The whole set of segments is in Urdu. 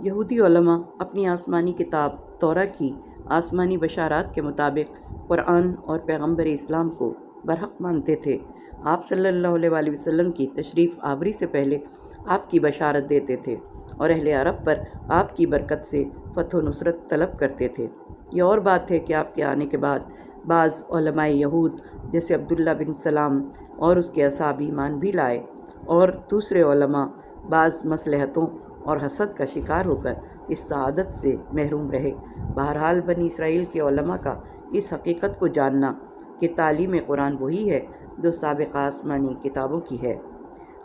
یہودی علماء اپنی آسمانی کتاب تورا کی آسمانی بشارات کے مطابق قرآن اور پیغمبر اسلام کو برحق مانتے تھے۔ آپ صلی اللہ علیہ وآلہ وسلم کی تشریف آوری سے پہلے آپ کی بشارت دیتے تھے اور اہل عرب پر آپ کی برکت سے فتح و نصرت طلب کرتے تھے۔ یہ اور بات ہے کہ آپ کے آنے کے بعد بعض علماء یہود جیسے عبداللہ بن سلام اور اس کے اصحاب ایمان بھی لائے، اور دوسرے علماء بعض مصلحتوں اور حسد کا شکار ہو کر اس سعادت سے محروم رہے۔ بہرحال بنی اسرائیل کے علماء کا اس حقیقت کو جاننا کہ تعلیم قرآن وہی ہے جو سابقہ آسمانی کتابوں کی ہے۔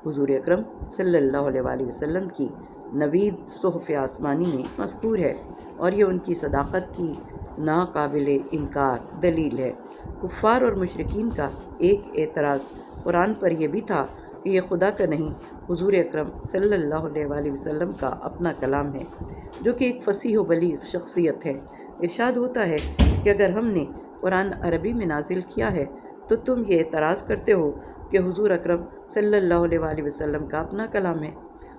حضور اکرم صلی اللہ علیہ وآلہ وسلم کی نوید صحف آسمانی میں مذکور ہے، اور یہ ان کی صداقت کی ناقابل انکار دلیل ہے۔ کفار اور مشرکین کا ایک اعتراض قرآن پر یہ بھی تھا کہ یہ خدا کا نہیں، حضور اکرم صلی اللہ علیہ وآلہ وسلم کا اپنا کلام ہے، جو کہ ایک فصیح و بلیغ شخصیت ہے۔ ارشاد ہوتا ہے کہ اگر ہم نے قرآن عربی میں نازل کیا ہے تو تم یہ اعتراض کرتے ہو کہ حضور اکرم صلی اللہ علیہ وآلہ وسلم کا اپنا کلام ہے،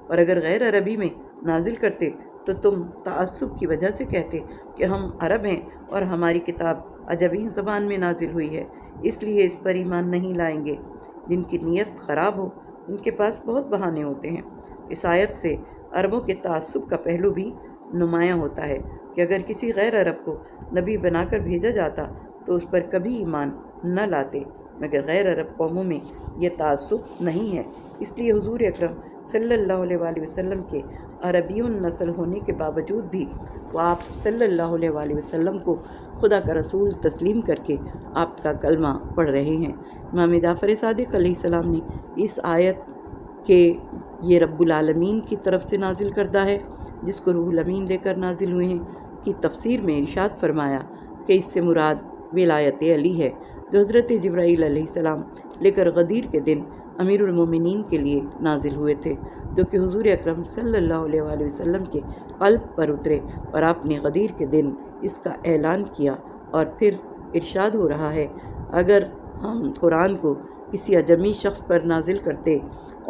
اور اگر غیر عربی میں نازل کرتے تو تم تعصب کی وجہ سے کہتے کہ ہم عرب ہیں اور ہماری کتاب عجمی زبان میں نازل ہوئی ہے، اس لیے اس پر ایمان نہیں لائیں گے۔ جن کی نیت خراب ہو ان کے پاس بہت بہانے ہوتے ہیں۔ اس آیت سے عربوں کے تعصب کا پہلو بھی نمایاں ہوتا ہے کہ اگر کسی غیر عرب کو نبی بنا کر بھیجا جاتا تو اس پر کبھی ایمان نہ لاتے، مگر غیر عرب قوموں میں یہ تعصب نہیں ہے۔ اس لیے حضور اکرم صلی اللہ علیہ وآلہ وسلم کے عربی نسل ہونے کے باوجود بھی وہ آپ صلی اللہ علیہ وآلہ وسلم کو خدا کا رسول تسلیم کر کے آپ کا کلمہ پڑھ رہے ہیں۔ امام جعفر صادق علیہ السلام نے اس آیت کہ یہ رب العالمین کی طرف سے نازل کردہ ہے، جس کو روح الامین لے کر نازل ہوئے ہیں، کی تفسیر میں ارشاد فرمایا کہ اس سے مراد ولایت علی ہے، جو حضرت جبرائیل علیہ السلام لے کر غدیر کے دن امیر المومنین کے لیے نازل ہوئے تھے، جو کہ حضور اکرم صلی اللہ علیہ وآلہ وسلم کے قلب پر اترے، اور آپ نے غدیر کے دن اس کا اعلان کیا۔ اور پھر ارشاد ہو رہا ہے اگر ہم قرآن کو کسی اجمی شخص پر نازل کرتے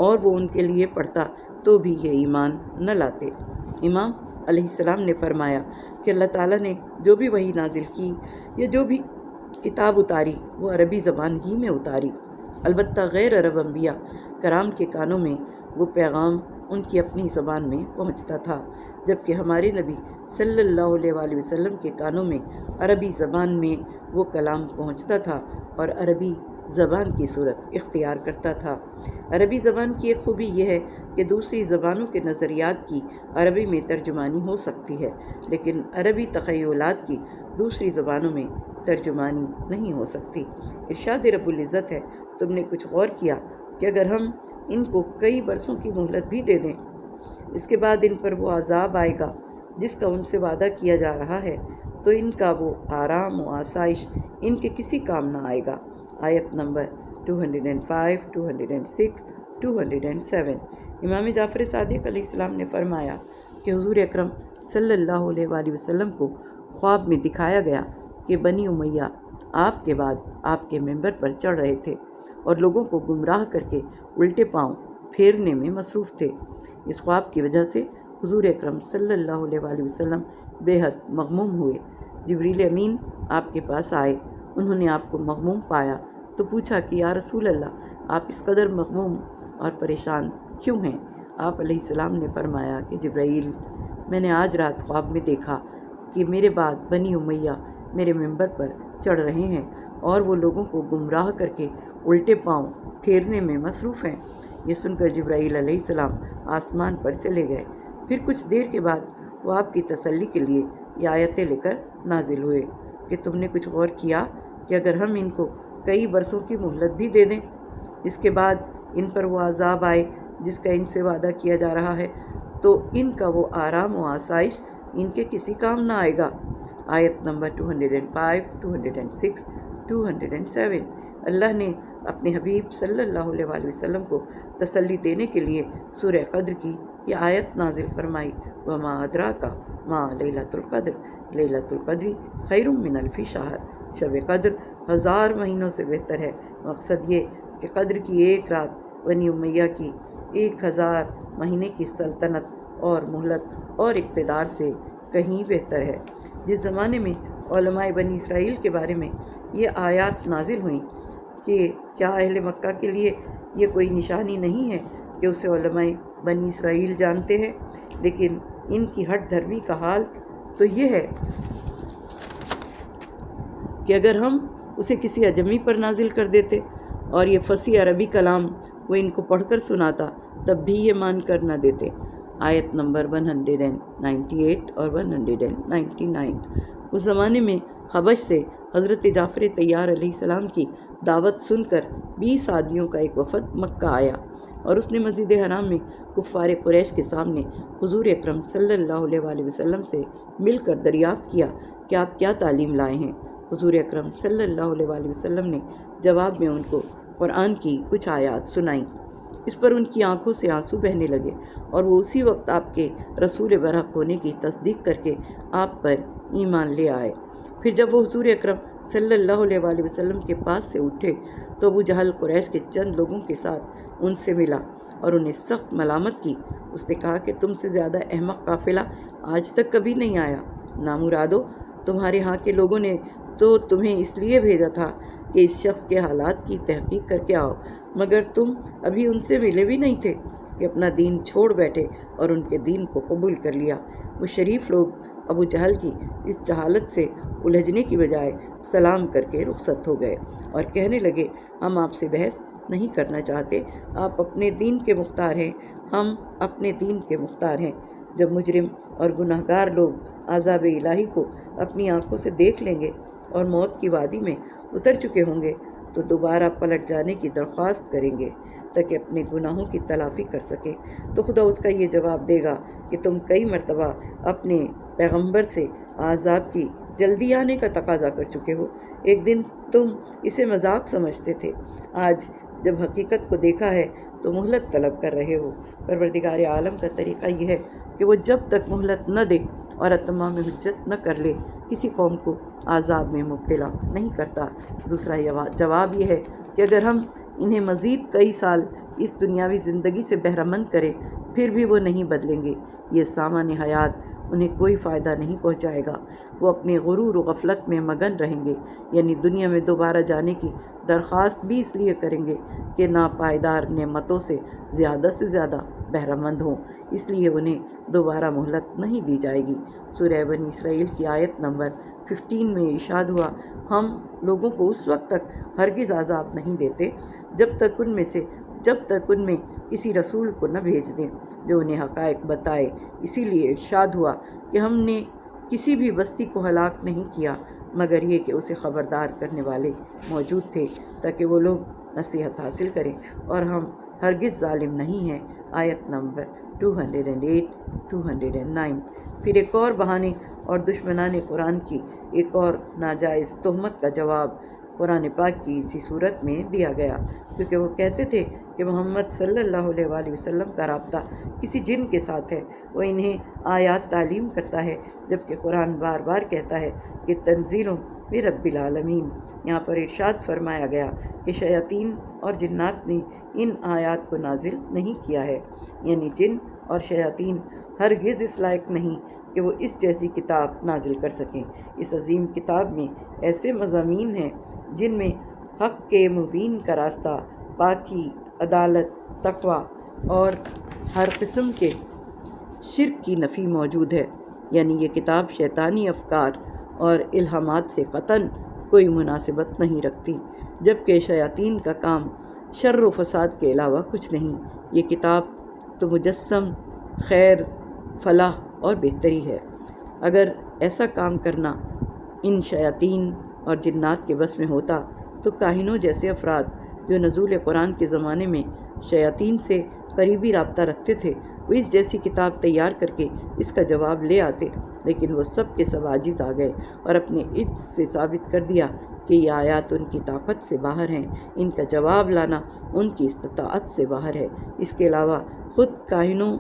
اور وہ ان کے لیے پڑھتا تو بھی یہ ایمان نہ لاتے۔ امام علیہ السلام نے فرمایا کہ اللہ تعالیٰ نے جو بھی وحی نازل کی یا جو بھی کتاب اتاری وہ عربی زبان ہی میں اتاری، البتہ غیر عرب انبیاء کرام کے کانوں میں وہ پیغام ان کی اپنی زبان میں پہنچتا تھا، جبکہ ہمارے نبی صلی اللہ علیہ وآلہ وسلم کے کانوں میں عربی زبان میں وہ کلام پہنچتا تھا اور عربی زبان کی صورت اختیار کرتا تھا۔ عربی زبان کی ایک خوبی یہ ہے کہ دوسری زبانوں کے نظریات کی عربی میں ترجمانی ہو سکتی ہے، لیکن عربی تخیلات کی دوسری زبانوں میں ترجمانی نہیں ہو سکتی۔ ارشاد رب العزت ہے، تم نے کچھ غور کیا کہ اگر ہم ان کو کئی برسوں کی مہلت بھی دے دیں، اس کے بعد ان پر وہ عذاب آئے گا جس کا ان سے وعدہ کیا جا رہا ہے، تو ان کا وہ آرام و آسائش ان کے کسی کام نہ آئے گا۔ آیت نمبر 205، 206، 207۔ امام جعفر صادق علیہ السلام نے فرمایا کہ حضور اکرم صلی اللہ علیہ وآلہ وسلم کو خواب میں دکھایا گیا کہ بنی امیہ آپ کے بعد آپ کے منبر پر چڑھ رہے تھے اور لوگوں کو گمراہ کر کے الٹے پاؤں پھیرنے میں مصروف تھے۔ اس خواب کی وجہ سے حضور اکرم صلی اللہ علیہ وآلہ وسلم بے حد مغموم ہوئے۔ جبریل امین آپ کے پاس آئے، انہوں نے آپ کو مغموم پایا تو پوچھا کہ یا رسول اللہ، آپ اس قدر مغموم اور پریشان کیوں ہیں؟ آپ علیہ السلام نے فرمایا کہ جبرائیل، میں نے آج رات خواب میں دیکھا کہ میرے بعد بنی امیہ میرے منبر پر چڑھ رہے ہیں اور وہ لوگوں کو گمراہ کر کے الٹے پاؤں پھیرنے میں مصروف ہیں۔ یہ سن کر جبرائیل علیہ السلام آسمان پر چلے گئے۔ پھر کچھ دیر کے بعد وہ آپ کی تسلی کے لیے یہ آیتیں لے کر نازل ہوئے کہ تم نے کچھ غور کیا کہ اگر ہم ان کو کئی برسوں کی مہلت بھی دے دیں، اس کے بعد ان پر وہ عذاب آئے جس کا ان سے وعدہ کیا جا رہا ہے، تو ان کا وہ آرام و آسائش ان کے کسی کام نہ آئے گا۔ آیت نمبر 205، 206، 207۔ اللہ نے اپنے حبیب صلی اللہ علیہ وآلہ وسلم کو تسلی دینے کے لیے سورہ قدر کی یہ آیت نازل فرمائی، وما ادراک ما لیلۃ القدر، لیلۃ القدر خیر من الف شہر۔ شب قدر 1000 مہینوں سے بہتر ہے۔ مقصد یہ کہ قدر کی ایک رات بنی امیہ کی 1000 مہینے کی سلطنت اور مہلت اور اقتدار سے کہیں بہتر ہے۔ جس زمانے میں علماء بنی اسرائیل کے بارے میں یہ آیات نازل ہوئیں کہ کیا اہل مکہ کے لیے یہ کوئی نشانی نہیں ہے کہ اسے علماء بنی اسرائیل جانتے ہیں، لیکن ان کی ہٹ دھرمی کا حال تو یہ ہے کہ اگر ہم اسے کسی اجمی پر نازل کر دیتے اور یہ فصیح عربی کلام وہ ان کو پڑھ کر سناتا تب بھی یہ مان کر نہ دیتے۔ آیت نمبر 198 اور 199۔ اس زمانے میں حبش سے حضرت جعفر طیار علیہ السلام کی دعوت سن کر 20 آدمیوں کا ایک وفد مکہ آیا اور اس نے مسجد حرام میں کفار قریش کے سامنے حضور اکرم صلی اللہ علیہ وسلم سے مل کر دریافت کیا کہ آپ کیا تعلیم لائے ہیں۔ حضور اکرم صلی اللہ علیہ وسلم نے جواب میں ان کو قرآن کی کچھ آیات سنائیں۔ اس پر ان کی آنکھوں سے آنسو بہنے لگے اور وہ اسی وقت آپ کے رسول برحق ہونے کی تصدیق کر کے آپ پر ایمان لے آئے۔ پھر جب وہ حضور اکرم صلی اللہ علیہ وسلم کے پاس سے اٹھے تو ابو جہل قریش کے چند لوگوں کے ساتھ ان سے ملا اور انہیں سخت ملامت کی۔ اس نے کہا کہ تم سے زیادہ احمق قافلہ آج تک کبھی نہیں آیا۔ نامرادو، تمہارے ہاں کے لوگوں نے تو تمہیں اس لیے بھیجا تھا کہ اس شخص کے حالات کی تحقیق کر کے آؤ، مگر تم ابھی ان سے ملے بھی نہیں تھے کہ اپنا دین چھوڑ بیٹھے اور ان کے دین کو قبول کر لیا۔ وہ شریف لوگ ابو جہل کی اس جہالت سے الجھنے کی بجائے سلام کر کے رخصت ہو گئے اور کہنے لگے، ہم آپ سے بحث نہیں کرنا چاہتے، آپ اپنے دین کے مختار ہیں، ہم اپنے دین کے مختار ہیں۔ جب مجرم اور گناہ گار لوگ عذاب الہی کو اپنی آنکھوں سے دیکھ لیں گے اور موت کی وادی میں اتر چکے ہوں گے تو دوبارہ پلٹ جانے کی درخواست کریں گے تاکہ اپنے گناہوں کی تلافی کر سکیں، تو خدا اس کا یہ جواب دے گا کہ تم کئی مرتبہ اپنے پیغمبر سے عذاب کی جلدی آنے کا تقاضا کر چکے ہو۔ ایک دن تم اسے مذاق سمجھتے تھے، آج جب حقیقت کو دیکھا ہے تو مہلت طلب کر رہے ہو۔ پروردگار عالم کا طریقہ یہ ہے کہ وہ جب تک مہلت نہ دے اور اتمام حجت نہ کر لے کسی قوم کو عذاب میں مبتلا نہیں کرتا۔ دوسرا جواب یہ ہے کہ اگر ہم انہیں مزید کئی سال اس دنیاوی زندگی سے بہرہ مند کریں پھر بھی وہ نہیں بدلیں گے، یہ سامان حیات انہیں کوئی فائدہ نہیں پہنچائے گا، وہ اپنے غرور و غفلت میں مگن رہیں گے، یعنی دنیا میں دوبارہ جانے کی درخواست بھی اس لیے کریں گے کہ ناپائیدار نعمتوں سے زیادہ بہرہ مند ہوں، اس لیے انہیں دوبارہ مہلت نہیں دی جائے گی۔ سورہ بنی اسرائیل کی آیت نمبر 15 میں ارشاد ہوا، ہم لوگوں کو اس وقت تک ہرگز عذاب نہیں دیتے جب تک ان میں کسی رسول کو نہ بھیج دیں جو انہیں حقائق بتائے۔ اسی لیے ارشاد ہوا کہ ہم نے کسی بھی بستی کو ہلاک نہیں کیا مگر یہ کہ اسے خبردار کرنے والے موجود تھے تاکہ وہ لوگ نصیحت حاصل کریں، اور ہم ہرگز ظالم نہیں ہیں۔ آیت نمبر 208 209۔ پھر ایک اور بہانے اور دشمنان قرآن کی ایک اور ناجائز تہمت کا جواب قرآن پاک کی اسی صورت میں دیا گیا، کیونکہ وہ کہتے تھے کہ محمد صلی اللہ علیہ وسلم کا رابطہ کسی جن کے ساتھ ہے، وہ انہیں آیات تعلیم کرتا ہے، جبکہ قرآن بار بار کہتا ہے کہ تنزیل من رب العالمین۔ یہاں پر ارشاد فرمایا گیا کہ شیاطین اور جنات نے ان آیات کو نازل نہیں کیا ہے، یعنی جن اور شیاطین ہرگز اس لائق نہیں کہ وہ اس جیسی کتاب نازل کر سکیں۔ اس عظیم کتاب میں ایسے مضامین ہیں جن میں حق کے مبین کا راستہ، پاکی، عدالت، تقوی اور ہر قسم کے شرک کی نفی موجود ہے، یعنی یہ کتاب شیطانی افکار اور الہامات سے قطعاً کوئی مناسبت نہیں رکھتی، جبکہ شیاطین کا کام شر و فساد کے علاوہ کچھ نہیں۔ یہ کتاب تو مجسم خیر، فلاح اور بہتری ہے۔ اگر ایسا کام کرنا ان شیاطین اور جنات کے بس میں ہوتا تو کاہنوں جیسے افراد جو نزول قرآن کے زمانے میں شیاطین سے قریبی رابطہ رکھتے تھے وہ اس جیسی کتاب تیار کر کے اس کا جواب لے آتے، لیکن وہ سب کے سب عاجز آ گئے اور اپنے عجز سے ثابت کر دیا کہ یہ آیات ان کی طاقت سے باہر ہیں، ان کا جواب لانا ان کی استطاعت سے باہر ہے۔ اس کے علاوہ خود کاہنوں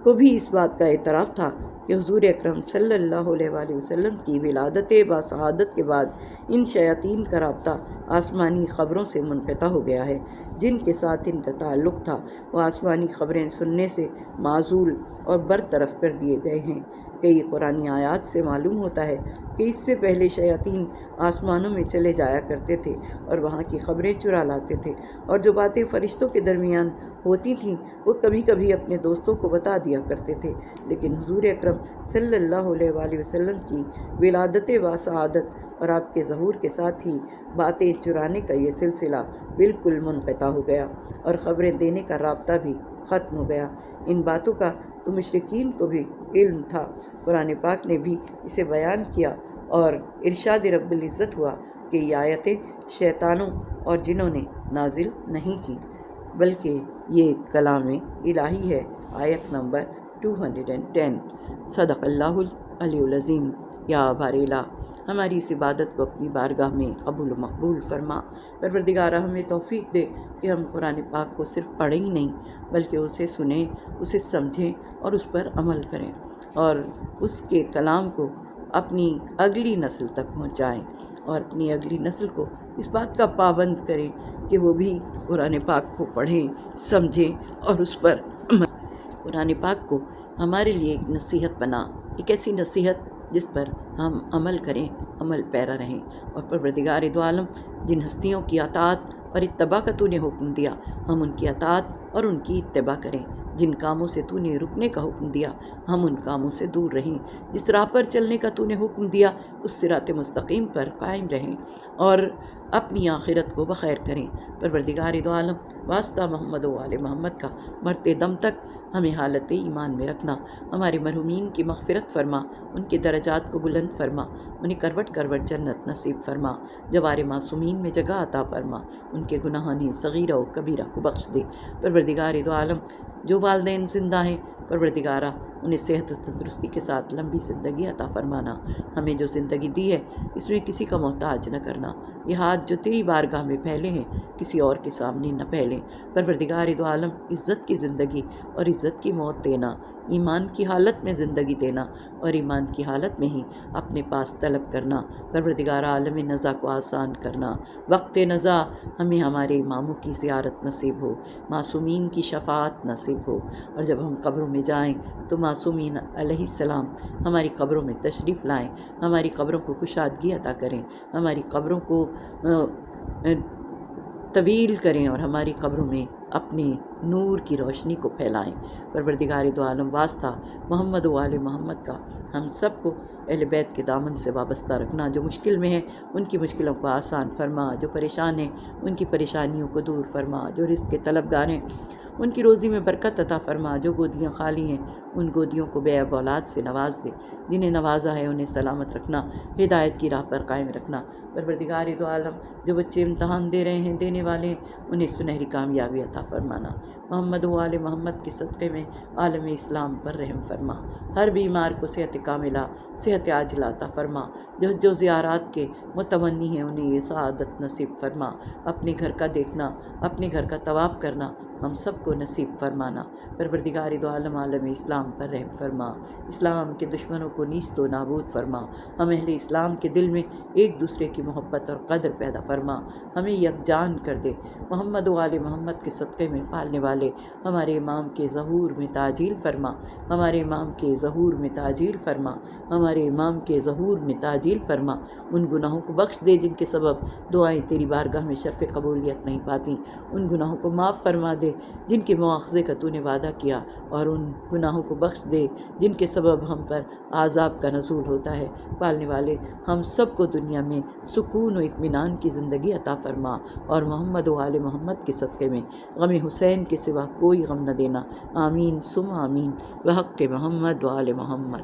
کو بھی اس بات کا اعتراف تھا کہ حضور اکرم صلی اللہ علیہ وآلہ وسلم کی ولادت باسعادت کے بعد ان شیاطین کا رابطہ آسمانی خبروں سے منقطع ہو گیا ہے۔ جن کے ساتھ ان کا تعلق تھا وہ آسمانی خبریں سننے سے معزول اور برطرف کر دیے گئے ہیں۔ کئی قرآنی آیات سے معلوم ہوتا ہے کہ اس سے پہلے شیاطین آسمانوں میں چلے جایا کرتے تھے اور وہاں کی خبریں چرا لاتے تھے، اور جو باتیں فرشتوں کے درمیان ہوتی تھیں وہ کبھی کبھی اپنے دوستوں کو بتا دیا کرتے تھے، لیکن حضور اکرم صلی اللہ علیہ وآلہ وسلم کی ولادت باسعادت اور آپ کے ظہور کے ساتھ ہی باتیں چرانے کا یہ سلسلہ بالکل منقطع ہو گیا اور خبریں دینے کا رابطہ بھی ختم ہو گیا۔ ان باتوں کا تو مشرکین کو بھی علم تھا۔ قرآن پاک نے بھی اسے بیان کیا اور ارشاد رب العزت ہوا کہ یہ آیتیں شیطانوں اور جنوں نے نازل نہیں کی بلکہ یہ کلام الہی ہے۔ آیت نمبر 210۔ صدق اللہ العلی العظیم۔ یا بار الہ، ہماری اس عبادت کو اپنی بارگاہ میں قبول و مقبول فرما۔ پروردگارہ ہمیں توفیق دے کہ ہم قرآن پاک کو صرف پڑھیں ہی نہیں بلکہ اسے سنیں، اسے سمجھیں اور اس پر عمل کریں، اور اس کے کلام کو اپنی اگلی نسل تک پہنچائیں، اور اپنی اگلی نسل کو اس بات کا پابند کریں کہ وہ بھی قرآن پاک کو پڑھیں، سمجھیں اور اس پر عمل۔ قرآن پاک کو ہمارے لیے ایک نصیحت بنا، ایک ایسی نصیحت جس پر ہم عمل کریں، عمل پیرا رہیں، اور پروردگار دو عالم جن ہستیوں کی اطاعت اور اتباع کا تو نے حکم دیا ہم ان کی اطاعت اور ان کی اتباع کریں، جن کاموں سے تو نے رکنے کا حکم دیا ہم ان کاموں سے دور رہیں، جس راہ پر چلنے کا تو نے حکم دیا اس صراط مستقیم پر قائم رہیں اور اپنی آخرت کو بخیر کریں۔ پروردگار دو عالم واسطہ محمد و آل محمد کا مرتے دم تک ہمیں حالت ایمان میں رکھنا، ہمارے مرحومین کی مغفرت فرما، ان کے درجات کو بلند فرما، انہیں کروٹ کروٹ جنت نصیب فرما، جوار معصومین میں جگہ عطا فرما، ان کے گناہان صغیرہ و کبیرہ کو بخش دے۔ پروردگار دو عالم جو والدین زندہ ہیں پروردگارہ انہیں صحت و تندرستی کے ساتھ لمبی زندگی عطا فرمانا، ہمیں جو زندگی دی ہے اس میں کسی کا محتاج نہ کرنا، یہ ہاتھ جو تیری بارگاہ میں پھیلے ہیں کسی اور کے سامنے نہ پھیلیں۔ پروردگار دو عالم عزت کی زندگی اور عزت کی موت دینا، ایمان کی حالت میں زندگی دینا اور ایمان کی حالت میں ہی اپنے پاس طلب کرنا۔ پروردگار عالم نزا کو آسان کرنا، وقت نزا ہمیں ہمارے اماموں کی زیارت نصیب ہو، معصومین کی شفاعت نصیب ہو، اور جب ہم قبروں میں جائیں تو معصومین علیہ السلام ہماری قبروں میں تشریف لائیں، ہماری قبروں کو کشادگی عطا کریں، ہماری قبروں کو طویل کریں اور ہماری قبروں میں اپنے نور کی روشنی کو پھیلائیں۔ پروردگار دو عالم واسطہ محمد و آل محمد کا ہم سب کو اہل بیت کے دامن سے وابستہ رکھنا، جو مشکل میں ہیں ان کی مشکلوں کو آسان فرما، جو پریشان ہیں ان کی پریشانیوں کو دور فرما، جو رزق کے طلبگار ہیں ان کی روزی میں برکت عطا فرما، جو گودیاں خالی ہیں ان گودیوں کو بے اب اولاد سے نواز دے، جنہیں نوازا ہے انہیں سلامت رکھنا، ہدایت کی راہ پر قائم رکھنا۔ پروردگار دو عالم جو بچے امتحان دے رہے ہیں، دینے والے ہیں، انہیں سنہری کامیابی عطا فرمانا۔ محمد و آل محمد کے صدقے میں عالم اسلام پر رحم فرما، ہر بیمار کو صحت کاملہ، صحت عاجلہ عطا فرما، جو زیارات کے متمنی ہیں انہیں یہ سعادت نصیب فرما، اپنے گھر کا دیکھنا، اپنے گھر کا طواف کرنا ہم سب کو نصیب فرمانا۔ پروردگار دو عالم عالم اسلام پر رحم فرما، اسلام کے دشمنوں کو نیست و نابود فرما، ہم اہل اسلام کے دل میں ایک دوسرے کی محبت اور قدر پیدا فرما، ہمیں یکجان کر دے۔ محمد و آل محمد کے صدقے میں پالنے والے ہمارے امام کے ظہور میں تعجیل فرما، ہمارے امام کے ظہور میں تعجیل فرما، ہمارے امام کے ظہور میں تعجیل فرما، ان گناہوں کو بخش دے جن کے سبب دعائیں تیری بارگاہ میں شرف قبولیت نہیں پاتی، ان گناہوں کو معاف فرما دے جن کے مواخذے کا تو نے وعدہ کیا، اور ان گناہوں کو بخش دے جن کے سبب ہم پر عذاب کا نزول ہوتا ہے۔ پالنے والے ہم سب کو دنیا میں سکون و اطمینان کی زندگی عطا فرما، اور محمد و آل محمد کے صدقے میں غم حسین کے سوا کوئی غم نہ دینا۔ آمین ثم آمین، بحق محمد و آل محمد۔